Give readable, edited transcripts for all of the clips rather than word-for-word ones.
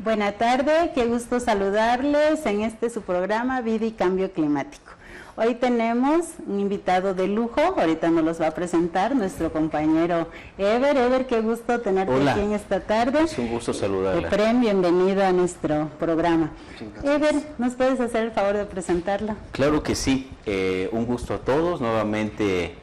Buena tarde, qué gusto saludarles en su programa Vida y Cambio Climático. Hoy tenemos un invitado de lujo, ahorita nos los va a presentar nuestro compañero Ever. Ever, qué gusto tenerte aquí en esta tarde. Es un gusto saludarla. Efren, bienvenido a nuestro programa. Ever, ¿nos puedes hacer el favor de presentarla? Claro que sí, un gusto a todos, nuevamente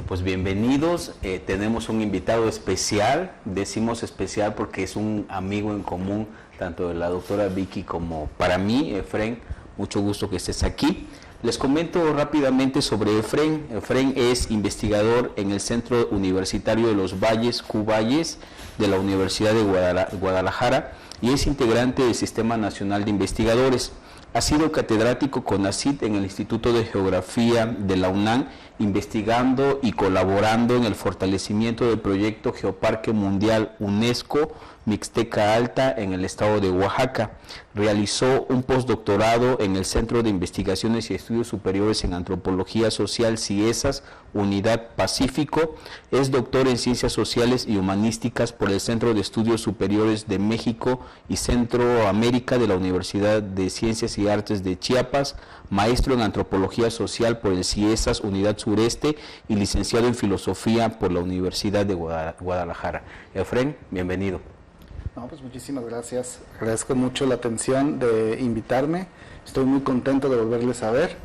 pues bienvenidos. Tenemos un invitado especial, decimos especial porque es un amigo en común, tanto de la doctora Vicky como para mí, Efren. Mucho gusto que estés aquí. Les comento rápidamente sobre Efren. Efren es investigador en el Centro Universitario de los Valles, Q-Valles, de la Universidad de Guadalajara, y es integrante del Sistema Nacional de Investigadores. Ha sido catedrático CONACYT en el Instituto de Geografía de la UNAM, investigando y colaborando en el fortalecimiento del proyecto Geoparque Mundial UNESCO Mixteca Alta en el estado de Oaxaca. Realizó un postdoctorado en el Centro de Investigaciones y Estudios Superiores en Antropología Social CIESAS, Unidad Pacífico. Es doctor en Ciencias Sociales y Humanísticas por el Centro de Estudios Superiores de México y Centroamérica de la Universidad de Ciencias y Artes de Chiapas, maestro en Antropología Social por el CIESAS, Unidad Sureste, y licenciado en Filosofía por la Universidad de Guadalajara. Efren, bienvenido. No, pues muchísimas gracias. Agradezco mucho la atención de invitarme. Estoy muy contento de volverles a ver.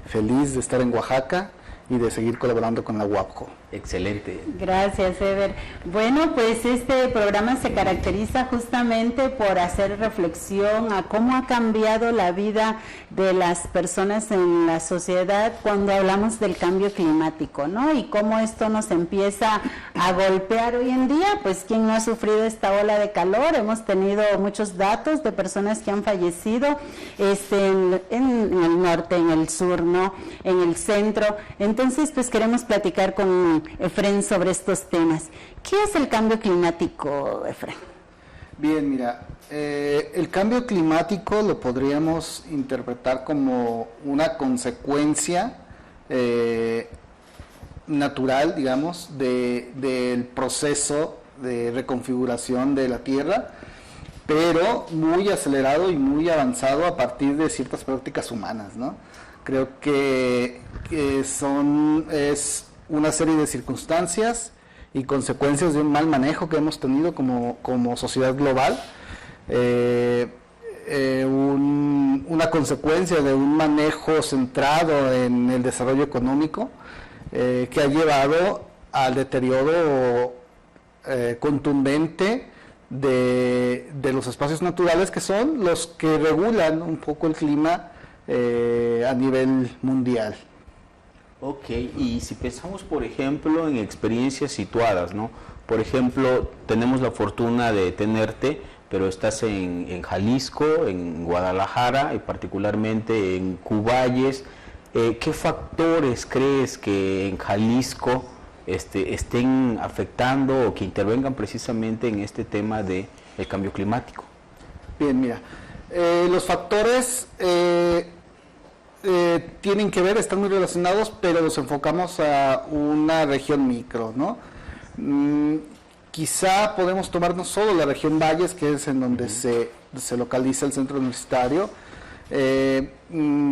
Feliz de estar en Oaxaca y de seguir colaborando con la UAPCO. Excelente. Gracias, Ever. Bueno, pues este programa se caracteriza justamente por hacer reflexión a cómo ha cambiado la vida de las personas en la sociedad cuando hablamos del cambio climático, ¿no? Y cómo esto nos empieza a golpear hoy en día. Pues ¿quién no ha sufrido esta ola de calor? Hemos tenido muchos datos de personas que han fallecido en el norte, en el sur, ¿no? En el centro. Entonces, pues queremos platicar con Efren sobre estos temas. ¿Qué es el cambio climático, Efren? Bien, mira, el cambio climático lo podríamos interpretar como una consecuencia natural, digamos, del proceso de reconfiguración de la Tierra, pero muy acelerado y muy avanzado a partir de ciertas prácticas humanas, ¿no? Creo que es una serie de circunstancias y consecuencias de un mal manejo que hemos tenido como sociedad global, una consecuencia de un manejo centrado en el desarrollo económico que ha llevado al deterioro contundente de los espacios naturales, que son los que regulan un poco el clima a nivel mundial. Ok, y si pensamos, por ejemplo, en experiencias situadas, ¿no? Por ejemplo, tenemos la fortuna de tenerte, pero estás en Jalisco, en Guadalajara y particularmente en Q-Valles. ¿Qué factores crees que en Jalisco estén afectando o que intervengan precisamente en este tema del cambio climático? Bien, mira, los factores tienen que ver, están muy relacionados, pero los enfocamos a una región micro, ¿no? Quizá podemos tomar no solo la región Valles, que es en donde se localiza el centro universitario.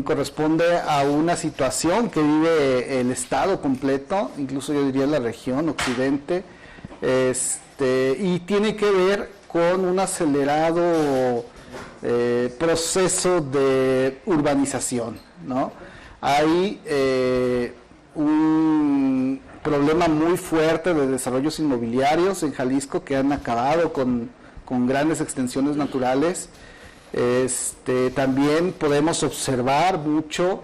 Corresponde a una situación que vive el estado completo, incluso yo diría la región occidente, y tiene que ver con un acelerado proceso de urbanización, ¿no? Hay un problema muy fuerte de desarrollos inmobiliarios en Jalisco que han acabado con grandes extensiones naturales. También podemos observar mucho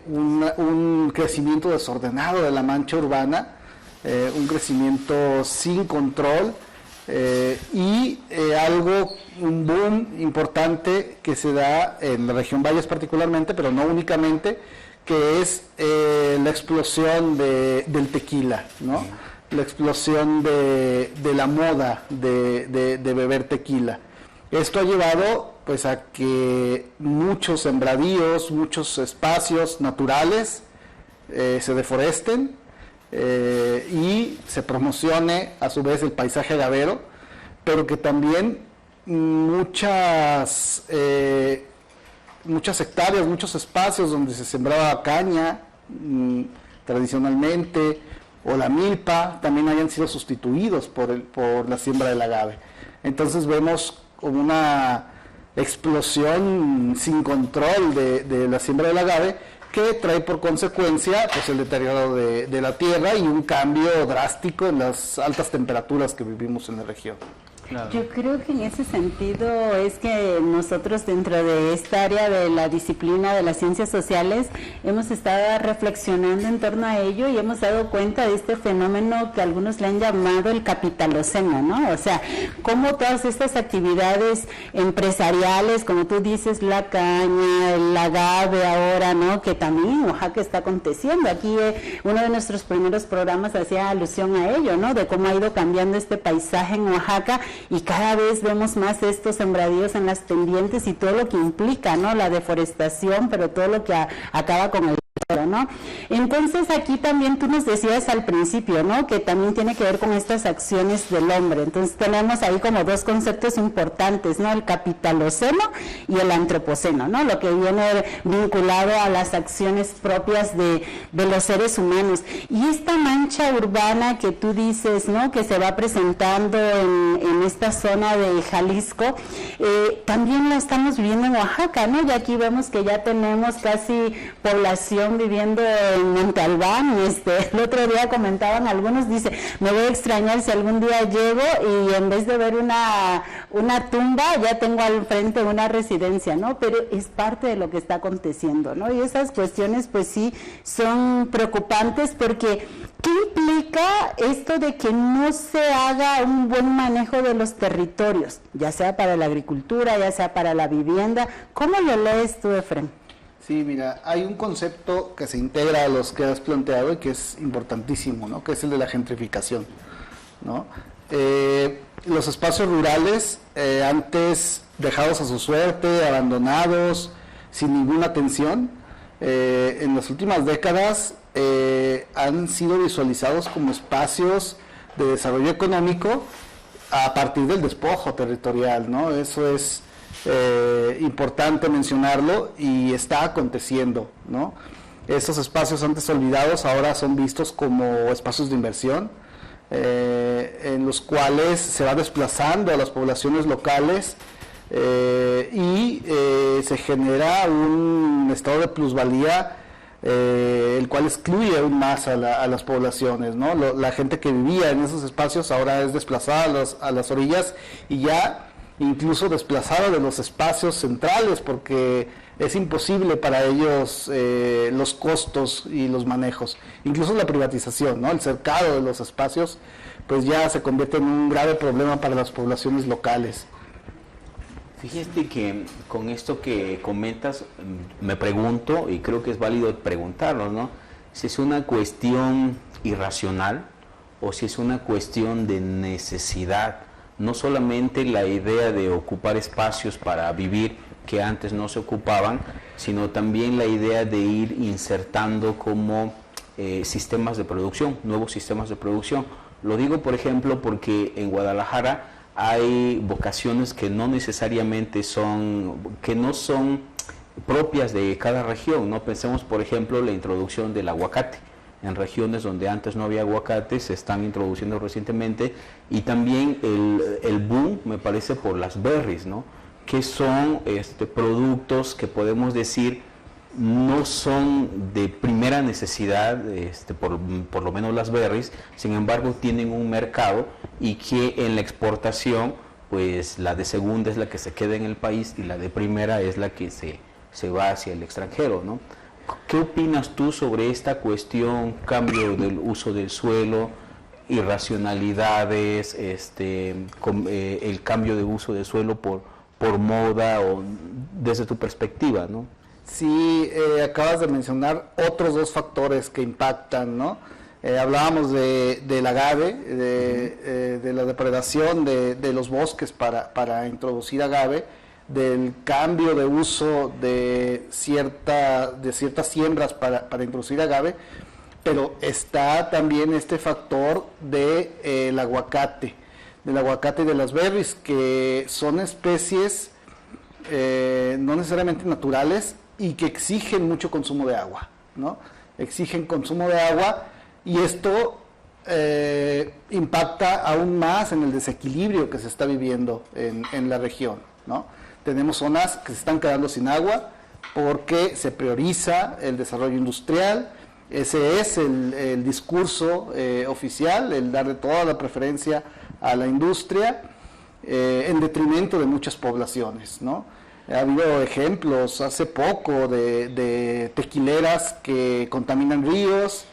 un crecimiento desordenado de la mancha urbana, un crecimiento sin control, un boom importante que se da en la región Valles particularmente, pero no únicamente, que es la explosión del tequila, ¿no? La explosión de la moda de beber tequila. Esto ha llevado pues a que muchos sembradíos, muchos espacios naturales se deforesten y se promocione a su vez el paisaje agavero, pero que también muchas hectáreas, muchos espacios donde se sembraba caña tradicionalmente, o la milpa, también hayan sido sustituidos por la siembra del agave. Entonces vemos como una explosión sin control de la siembra del agave, que trae por consecuencia pues el deterioro de la tierra y un cambio drástico en las altas temperaturas que vivimos en la región. Claro. Yo creo que en ese sentido es que nosotros dentro de esta área de la disciplina de las ciencias sociales hemos estado reflexionando en torno a ello y hemos dado cuenta de este fenómeno que algunos le han llamado el capitaloceno, ¿no? O sea, cómo todas estas actividades empresariales, como tú dices, la caña, el agave ahora, ¿no? Que también en Oaxaca está aconteciendo. Aquí uno de nuestros primeros programas hacía alusión a ello, ¿no? De cómo ha ido cambiando este paisaje en Oaxaca, y cada vez vemos más estos sembradíos en las pendientes y todo lo que implica, ¿no? La deforestación, pero todo lo que acaba con el suelo, ¿no? Entonces aquí también tú nos decías al principio, ¿no? Que también tiene que ver con estas acciones del hombre. Entonces tenemos ahí como dos conceptos importantes, ¿no? El capitaloceno y el antropoceno, ¿no? Lo que viene vinculado a las acciones propias de los seres humanos. Y esta mancha urbana que tú dices, ¿no? Que se va presentando en esta zona de Jalisco, también la estamos viviendo en Oaxaca, ¿no? Y aquí vemos que ya tenemos casi población viviendo en Monte Albán. El otro día comentaban algunos, dice, me voy a extrañar si algún día llego y en vez de ver una tumba, ya tengo al frente una residencia, ¿no? Pero es parte de lo que está aconteciendo, ¿no? Y esas cuestiones, pues sí, son preocupantes porque ¿qué implica esto de que no se haga un buen manejo de los territorios, ya sea para la agricultura, ya sea para la vivienda? ¿Cómo lo lees tú, Efrén? Sí, mira, hay un concepto que se integra a los que has planteado y que es importantísimo, ¿no? Que es el de la gentrificación, ¿no? Los espacios rurales, antes dejados a su suerte, abandonados, sin ninguna atención, en las últimas décadas han sido visualizados como espacios de desarrollo económico a partir del despojo territorial, ¿no? Eso es importante mencionarlo y está aconteciendo, ¿no? Esos espacios antes olvidados ahora son vistos como espacios de inversión, en los cuales se va desplazando a las poblaciones locales y se genera un estado de plusvalía, el cual excluye aún más a las poblaciones, ¿no? La gente que vivía en esos espacios ahora es desplazada a las orillas y ya incluso desplazada de los espacios centrales, porque es imposible para ellos los costos y los manejos. Incluso la privatización, ¿no? El cercado de los espacios, pues ya se convierte en un grave problema para las poblaciones locales. Fíjate que con esto que comentas, me pregunto, y creo que es válido preguntarlo, ¿no? Si es una cuestión irracional o si es una cuestión de necesidad. No solamente la idea de ocupar espacios para vivir que antes no se ocupaban, sino también la idea de ir insertando como sistemas de producción, nuevos sistemas de producción. Lo digo, por ejemplo, porque en Guadalajara hay vocaciones que no necesariamente son propias de cada región, ¿no? Pensemos, por ejemplo, la introducción del aguacate. En regiones donde antes no había aguacate se están introduciendo recientemente, y también el boom, me parece, por las berries, ¿no? Que son productos que podemos decir no son de primera necesidad, por lo menos las berries, sin embargo tienen un mercado, y que en la exportación, pues la de segunda es la que se queda en el país y la de primera es la que se va hacia el extranjero, ¿no? ¿Qué opinas tú sobre esta cuestión, cambio del uso del suelo, irracionalidades, el cambio de uso del suelo por moda, o desde tu perspectiva, ¿no? Sí, acabas de mencionar otros dos factores que impactan, ¿no? Hablábamos del agave, de la depredación de los bosques para introducir agave, del cambio de uso de ciertas siembras para introducir agave, pero está también este factor del aguacate, del aguacate y de las berries, que son especies no necesariamente naturales y que exigen mucho consumo de agua, ¿no? Exigen consumo de agua y esto impacta aún más en el desequilibrio que se está viviendo en la región, ¿no? Tenemos zonas que se están quedando sin agua porque se prioriza el desarrollo industrial. Ese es el discurso oficial, el darle toda la preferencia a la industria en detrimento de muchas poblaciones, ¿no? Ha habido ejemplos hace poco de tequileras que contaminan ríos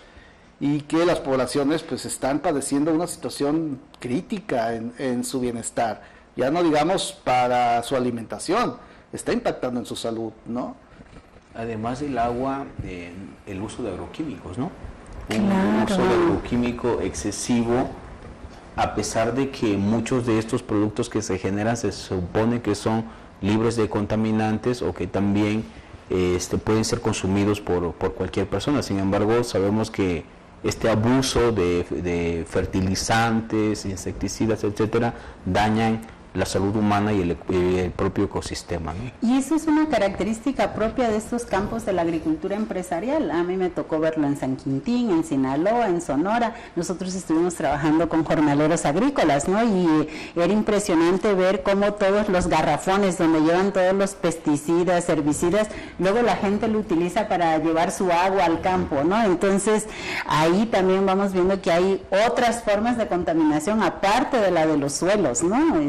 y que las poblaciones pues están padeciendo una situación crítica en su bienestar, ya no digamos para su alimentación, está impactando en su salud, ¿no? Además del agua, el uso de agroquímicos, ¿no? Claro. Un uso de agroquímico excesivo, a pesar de que muchos de estos productos que se generan se supone que son libres de contaminantes o que también pueden ser consumidos por cualquier persona. Sin embargo, sabemos que este abuso de fertilizantes, insecticidas, etcétera, dañan la salud humana y el propio ecosistema, ¿no? Y eso es una característica propia de estos campos de la agricultura empresarial. A mí me tocó verlo en San Quintín, en Sinaloa, en Sonora. Nosotros estuvimos trabajando con jornaleros agrícolas, ¿no? Y era impresionante ver cómo todos los garrafones donde llevan todos los pesticidas, herbicidas, luego la gente lo utiliza para llevar su agua al campo, ¿no? Entonces, ahí también vamos viendo que hay otras formas de contaminación aparte de la de los suelos, ¿no?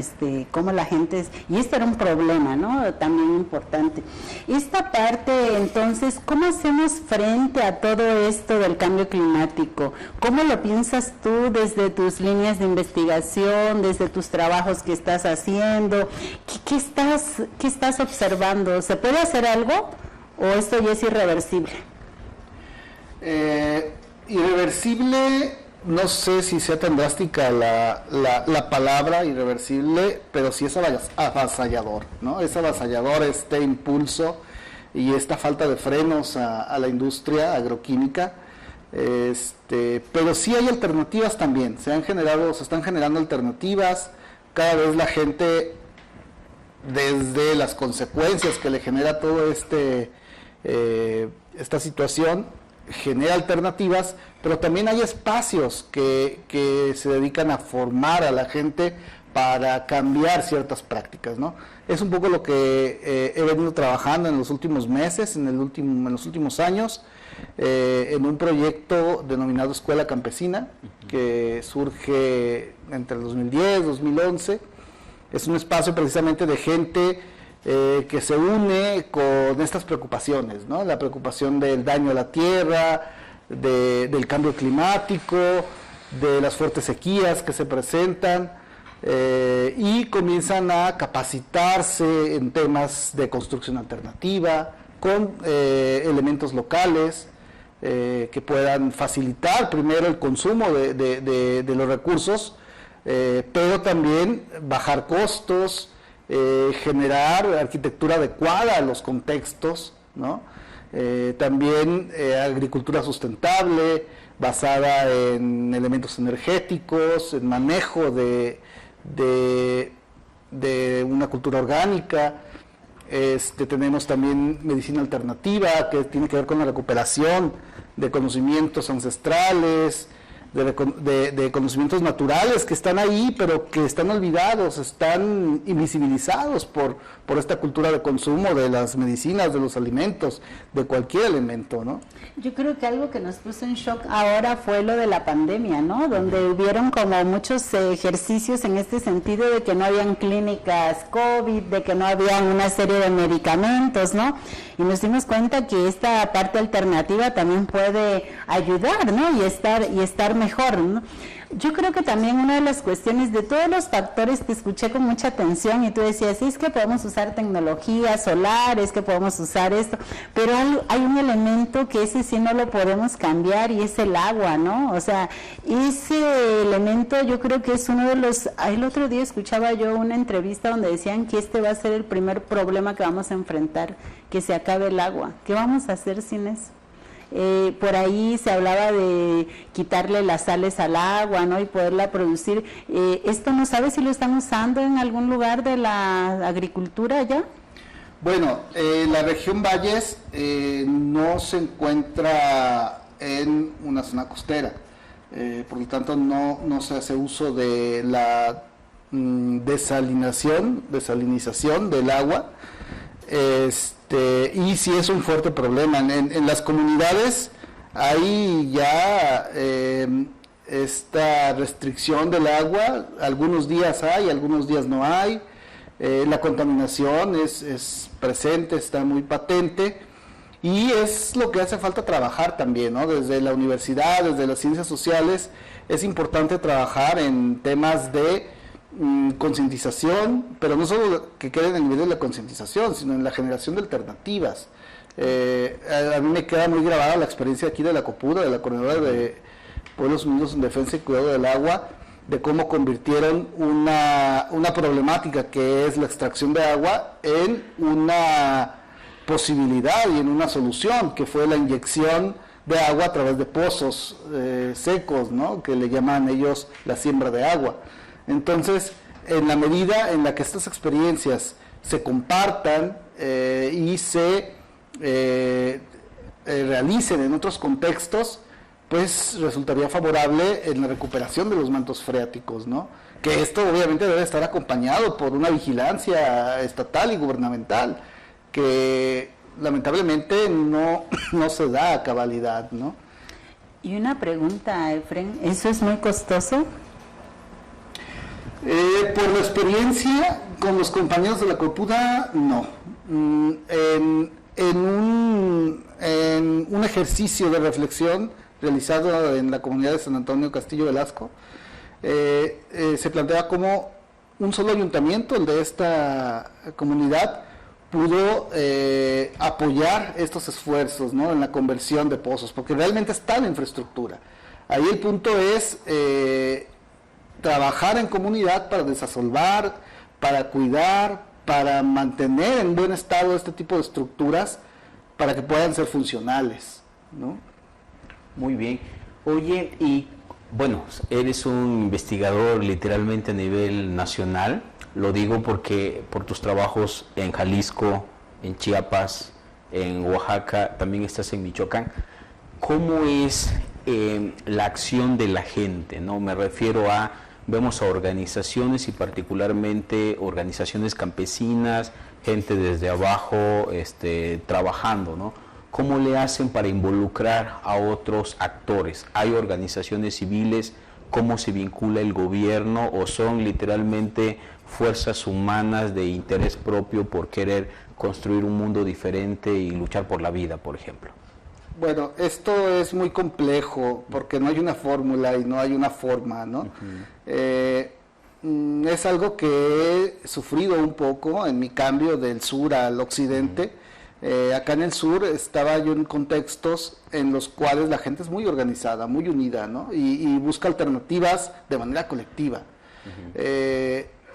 Cómo la gente y esto era un problema, ¿no? También importante. Esta parte, entonces, ¿cómo hacemos frente a todo esto del cambio climático? ¿Cómo lo piensas tú desde tus líneas de investigación, desde tus trabajos que estás haciendo? ¿Qué estás observando? ¿Se puede hacer algo o esto ya es irreversible? Irreversible, no sé si sea tan drástica la palabra irreversible, pero sí es avasallador, ¿no? Es avasallador este impulso y esta falta de frenos a la industria agroquímica, pero sí hay alternativas también, se están generando alternativas, cada vez la gente, desde las consecuencias que le genera todo esta situación, genera alternativas, pero también hay espacios que se dedican a formar a la gente para cambiar ciertas prácticas, ¿no? Es un poco lo que he venido trabajando en los últimos meses, en los últimos años, en un proyecto denominado Escuela Campesina, que surge entre el 2010 y 2011. Es un espacio precisamente de gente que se une con estas preocupaciones, ¿no? La preocupación del daño a la tierra, del cambio climático, de las fuertes sequías que se presentan, y comienzan a capacitarse en temas de construcción alternativa, con elementos locales que puedan facilitar primero el consumo de los recursos, pero también bajar costos, generar arquitectura adecuada a los contextos, ¿no? También agricultura sustentable, basada en elementos energéticos, en manejo de una cultura orgánica. Tenemos también medicina alternativa, que tiene que ver con la recuperación de conocimientos ancestrales, de conocimientos naturales que están ahí, pero que están olvidados, están invisibilizados por esta cultura de consumo de las medicinas, de los alimentos, de cualquier elemento, ¿no? Yo creo que algo que nos puso en shock ahora fue lo de la pandemia, ¿no? Donde hubieron como muchos ejercicios en este sentido de que no habían clínicas COVID, de que no había una serie de medicamentos, ¿no? Y nos dimos cuenta que esta parte alternativa también puede ayudar, ¿no? Y estar mejor, ¿no? Yo creo que también una de las cuestiones de todos los factores, te escuché con mucha atención y tú decías, sí, es que podemos usar tecnología solar, es que podemos usar esto, pero hay un elemento que ese sí no lo podemos cambiar y es el agua, ¿no? O sea, ese elemento yo creo que es uno de los... El otro día escuchaba yo una entrevista donde decían que este va a ser el primer problema que vamos a enfrentar, que se acabe el agua. ¿Qué vamos a hacer sin eso? por ahí se hablaba de quitarle las sales al agua, ¿no? Y poderla producir. ¿Esto no sabe si lo están usando en algún lugar de la agricultura ya? Bueno, la región Valles no se encuentra en una zona costera, por lo tanto no se hace uso de la desalinización del agua, y sí es un fuerte problema. En las comunidades hay ya esta restricción del agua, algunos días hay, algunos días no hay. La contaminación es presente, está muy patente, y es lo que hace falta trabajar también, ¿no? Desde la universidad, desde las ciencias sociales, es importante trabajar en temas de concientización, pero no solo que quede en el nivel de la concientización, sino en la generación de alternativas. A mí me queda muy grabada la experiencia aquí de la COPUDA, de la Coordinadora de Pueblos Unidos en Defensa y Cuidado del Agua, de cómo convirtieron una problemática que es la extracción de agua en una posibilidad y en una solución, que fue la inyección de agua a través de pozos secos, ¿no? Que le llaman ellos la siembra de agua. Entonces, en la medida en la que estas experiencias se compartan y se realicen en otros contextos, pues resultaría favorable en la recuperación de los mantos freáticos, ¿no? Que esto obviamente debe estar acompañado por una vigilancia estatal y gubernamental, que lamentablemente no se da a cabalidad, ¿no? Y una pregunta, Efren, ¿eso es muy costoso? Por la experiencia con los compañeros de la COPUDA, no. En un ejercicio de reflexión realizado en la comunidad de San Antonio Castillo Velasco, se plantea cómo un solo ayuntamiento, el de esta comunidad, pudo apoyar estos esfuerzos, ¿no? En la conversión de pozos, porque realmente está la infraestructura. Ahí el punto es trabajar en comunidad para desasolvar, para cuidar, para mantener en buen estado este tipo de estructuras para que puedan ser funcionales, ¿no? Muy bien. Oye, y bueno, eres un investigador literalmente a nivel nacional. Lo digo porque por tus trabajos en Jalisco, en Chiapas, en Oaxaca, también estás en Michoacán. ¿Cómo es la acción de la gente, ¿no? Me refiero a, vemos a organizaciones y particularmente organizaciones campesinas, gente desde abajo trabajando, ¿no? ¿Cómo le hacen para involucrar a otros actores? ¿Hay organizaciones civiles? ¿Cómo se vincula el gobierno? ¿O son literalmente fuerzas humanas de interés propio por querer construir un mundo diferente y luchar por la vida, por ejemplo? Bueno, esto es muy complejo porque no hay una fórmula y no hay una forma, ¿no? Uh-huh. Es algo que he sufrido un poco en mi cambio del sur al occidente. Acá en el sur estaba yo en contextos en los cuales la gente es muy organizada, muy unida, ¿no? Y busca alternativas de manera colectiva. Uh-huh.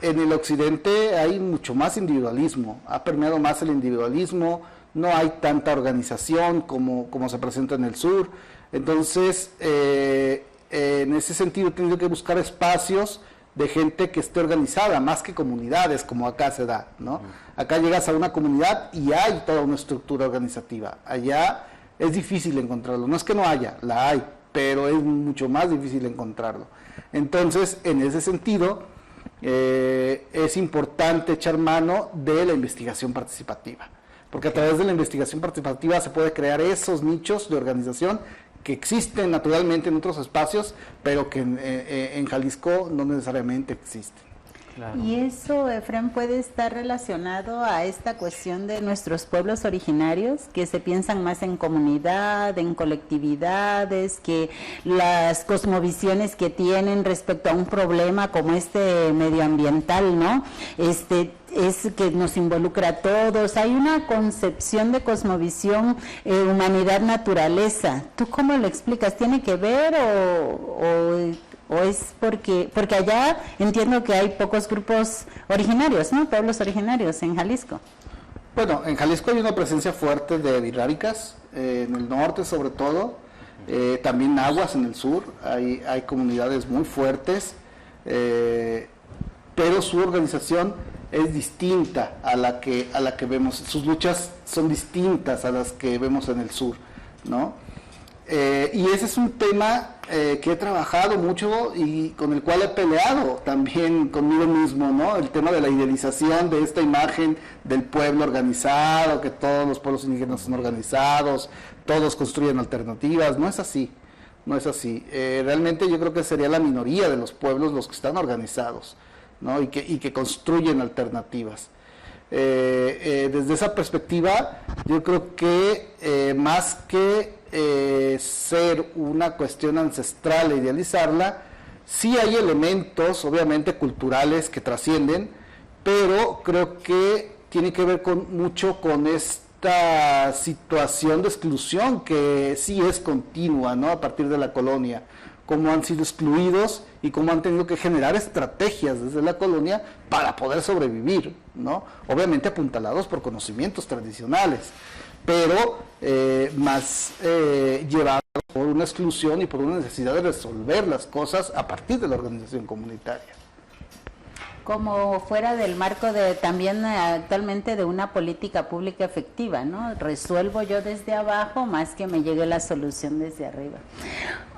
En el occidente hay mucho más individualismo, ha permeado más el individualismo, no hay tanta organización como se presenta en el sur. Entonces, en ese sentido he tenido que buscar espacios de gente que esté organizada, más que comunidades, como acá se da, ¿no? Acá llegas a una comunidad y hay toda una estructura organizativa. Allá es difícil encontrarlo. No es que no haya, la hay, pero es mucho más difícil encontrarlo. Entonces, en ese sentido, es importante echar mano de la investigación participativa, porque a través de la investigación participativa se puede crear esos nichos de organización que existen naturalmente en otros espacios, pero que en Jalisco no necesariamente existen. Claro. Y eso, Efren, puede estar relacionado a esta cuestión de nuestros pueblos originarios, que se piensan más en comunidad, en colectividades, que las cosmovisiones que tienen respecto a un problema como medioambiental, ¿no? Es que nos involucra a todos. Hay una concepción de cosmovisión, humanidad-naturaleza. ¿Tú cómo lo explicas? ¿Tiene que ver o es porque allá entiendo que hay pocos grupos originarios, ¿no? Pueblos originarios en Jalisco. Bueno, en Jalisco hay una presencia fuerte de birráricas, en el norte sobre todo, también nahuas en el sur, hay comunidades muy fuertes, pero su organización es distinta a la que vemos, sus luchas son distintas a las que vemos en el sur, ¿no? Y ese es un tema que he trabajado mucho y con el cual he peleado también conmigo mismo, ¿no? El tema de la idealización de esta imagen del pueblo organizado, que todos los pueblos indígenas son organizados, todos construyen alternativas. No es así, no es así. Realmente yo creo que sería la minoría de los pueblos los que están organizados, ¿no? y que construyen alternativas. Desde esa perspectiva, yo creo que más que ser una cuestión ancestral e idealizarla, sí hay elementos obviamente culturales que trascienden, pero creo que tiene que ver mucho con esta situación de exclusión que sí es continua, ¿no? A partir de la colonia, cómo han sido excluidos y cómo han tenido que generar estrategias desde la colonia para poder sobrevivir, ¿no? Obviamente apuntalados por conocimientos tradicionales, pero más llevados por una exclusión y por una necesidad de resolver las cosas a partir de la organización comunitaria. Como fuera del marco de también actualmente de una política pública efectiva, ¿no? Resuelvo yo desde abajo más que me llegue la solución desde arriba.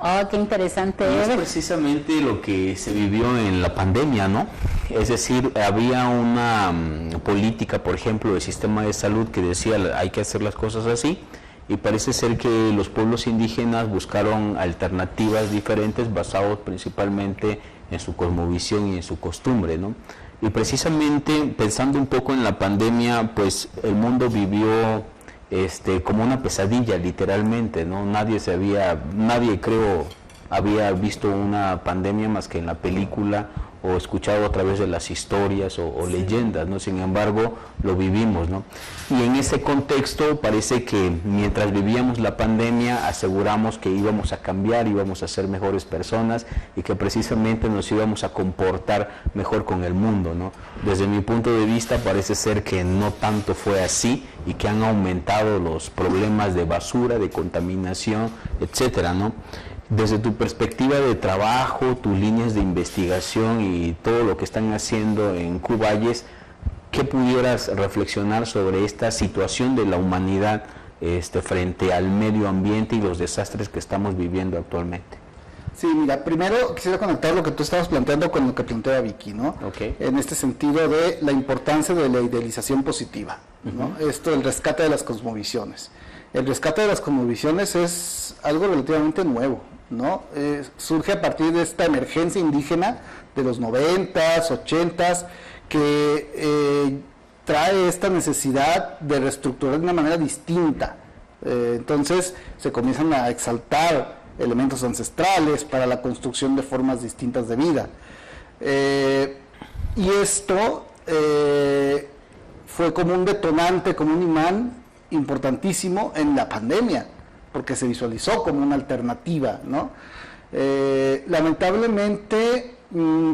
Oh, qué interesante. Es precisamente lo que se vivió en la pandemia, ¿no? Es decir, había una política, por ejemplo, del sistema de salud que decía hay que hacer las cosas así, y parece ser que los pueblos indígenas buscaron alternativas diferentes basados principalmente en su cosmovisión y en su costumbre, ¿no? Y precisamente pensando un poco en la pandemia, pues el mundo vivió como una pesadilla literalmente, ¿no? Nadie creo había visto una pandemia más que en la película o escuchado a través de las historias o leyendas, ¿no? Sin embargo, lo vivimos, ¿no? Y en ese contexto parece que mientras vivíamos la pandemia aseguramos que íbamos a cambiar, íbamos a ser mejores personas y que precisamente nos íbamos a comportar mejor con el mundo, ¿no? Desde mi punto de vista parece ser que no tanto fue así y que han aumentado los problemas de basura, de contaminación, etcétera, ¿no? Desde tu perspectiva de trabajo, tus líneas de investigación y todo lo que están haciendo en Cuballes, ¿qué pudieras reflexionar sobre esta situación de la humanidad frente al medio ambiente y los desastres que estamos viviendo actualmente? Sí, mira, primero quisiera conectar lo que tú estabas planteando con lo que plantea Vicky, ¿no? Okay. En este sentido de la importancia de la idealización positiva, ¿no? Esto, el rescate de las cosmovisiones. El rescate de las cosmovisiones es algo relativamente nuevo, ¿no? Surge a partir de esta emergencia indígena de los 90s, 80s, que trae esta necesidad de reestructurar de una manera distinta. Entonces se comienzan a exaltar elementos ancestrales para la construcción de formas distintas de vida. Y esto fue como un detonante, como un imán importantísimo en la pandemia, porque se visualizó como una alternativa, ¿no? Lamentablemente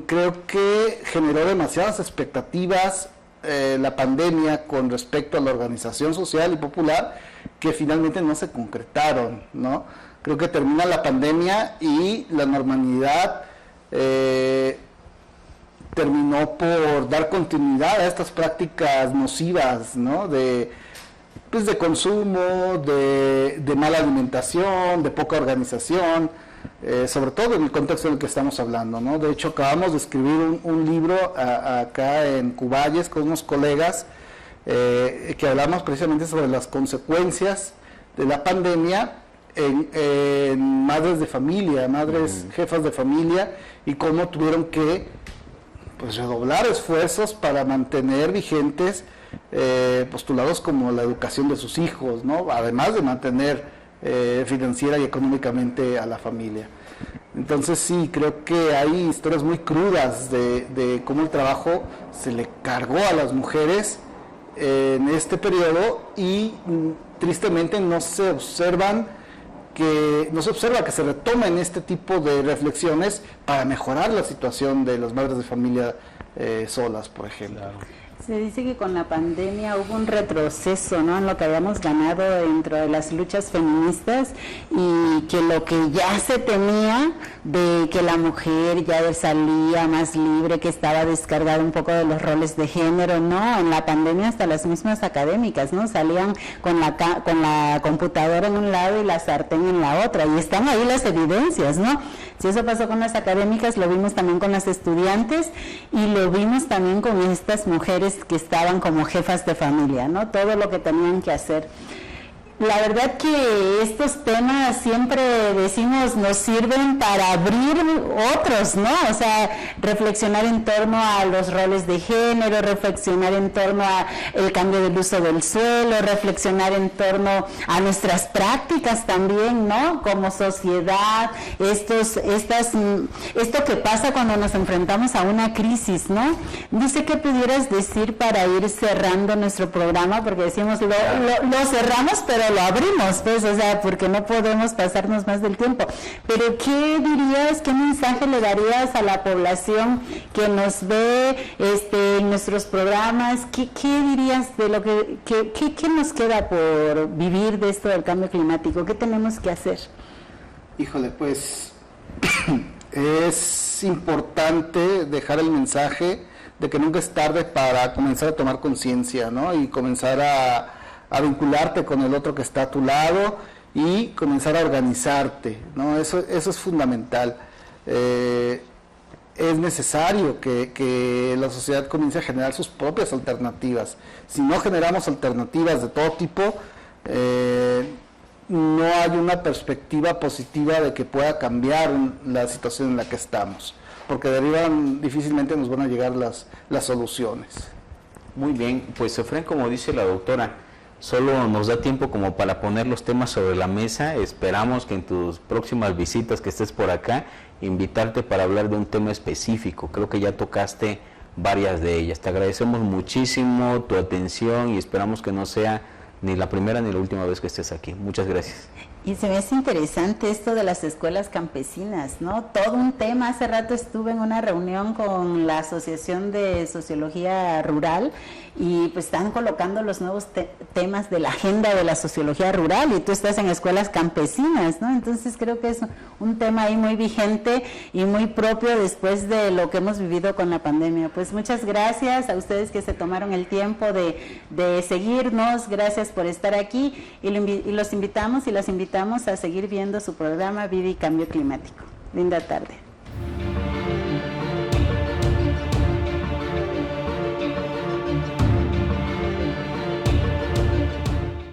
creo que generó demasiadas expectativas la pandemia con respecto a la organización social y popular que finalmente no se concretaron, ¿no? Creo que termina la pandemia y la normalidad terminó por dar continuidad a estas prácticas nocivas, ¿no? De consumo, de mala alimentación, de poca organización, sobre todo en el contexto en el que estamos hablando, ¿no? De hecho, acabamos de escribir un libro acá en Cuballes con unos colegas que hablamos precisamente sobre las consecuencias de la pandemia en madres de familia, madres jefas de familia, y cómo tuvieron que redoblar esfuerzos para mantener vigentes postulados como la educación de sus hijos, ¿no? Además de mantener financiera y económicamente a la familia. Entonces sí, creo que hay historias muy crudas de cómo el trabajo se le cargó a las mujeres en este periodo y tristemente no se observa que se retomen este tipo de reflexiones para mejorar la situación de las madres de familia solas, por ejemplo. Claro. Se dice que con la pandemia hubo un retroceso, ¿no?, en lo que habíamos ganado dentro de las luchas feministas, y que lo que ya se temía de que la mujer ya salía más libre, que estaba descargada un poco de los roles de género, ¿no? En la pandemia hasta las mismas académicas, ¿no?, salían con la computadora en un lado y la sartén en la otra, y están ahí las evidencias, ¿no? Si eso pasó con las académicas, lo vimos también con las estudiantes y lo vimos también con estas mujeres que estaban como jefas de familia, ¿no? Todo lo que tenían que hacer. La verdad que estos temas siempre decimos nos sirven para abrir otros, ¿no? O sea, reflexionar en torno a los roles de género, reflexionar en torno a el cambio del uso del suelo, reflexionar en torno a nuestras prácticas también, ¿no? Como sociedad, esto que pasa cuando nos enfrentamos a una crisis, ¿no? No sé qué pudieras decir para ir cerrando nuestro programa, porque decimos lo cerramos, pero lo abrimos, pues, o sea, porque no podemos pasarnos más del tiempo. Pero ¿qué dirías, qué mensaje le darías a la población que nos ve en nuestros programas? ¿Qué dirías de lo qué nos queda por vivir de esto del cambio climático? ¿Qué tenemos que hacer? Híjole, pues es importante dejar el mensaje de que nunca es tarde para comenzar a tomar conciencia, ¿no? Y comenzar a vincularte con el otro que está a tu lado y comenzar a organizarte, ¿no? Eso es fundamental. Es necesario que la sociedad comience a generar sus propias alternativas. Si no generamos alternativas de todo tipo, no hay una perspectiva positiva de que pueda cambiar la situación en la que estamos, porque difícilmente nos van a llegar las soluciones. Muy bien, pues Efraín, como dice la doctora, solo nos da tiempo como para poner los temas sobre la mesa. Esperamos que en tus próximas visitas que estés por acá, invitarte para hablar de un tema específico. Creo que ya tocaste varias de ellas. Te agradecemos muchísimo tu atención y esperamos que no sea ni la primera ni la última vez que estés aquí. Muchas gracias. Y se me hace interesante esto de las escuelas campesinas, ¿no? Todo un tema. Hace rato estuve en una reunión con la Asociación de Sociología Rural y pues están colocando los nuevos temas de la agenda de la sociología rural y tú estás en escuelas campesinas, ¿no? Entonces creo que es un tema ahí muy vigente y muy propio después de lo que hemos vivido con la pandemia. Pues muchas gracias a ustedes que se tomaron el tiempo de seguirnos. Gracias por estar aquí y los invitamos y las invitamos a seguir viendo su programa Vida y Cambio Climático. Linda tarde.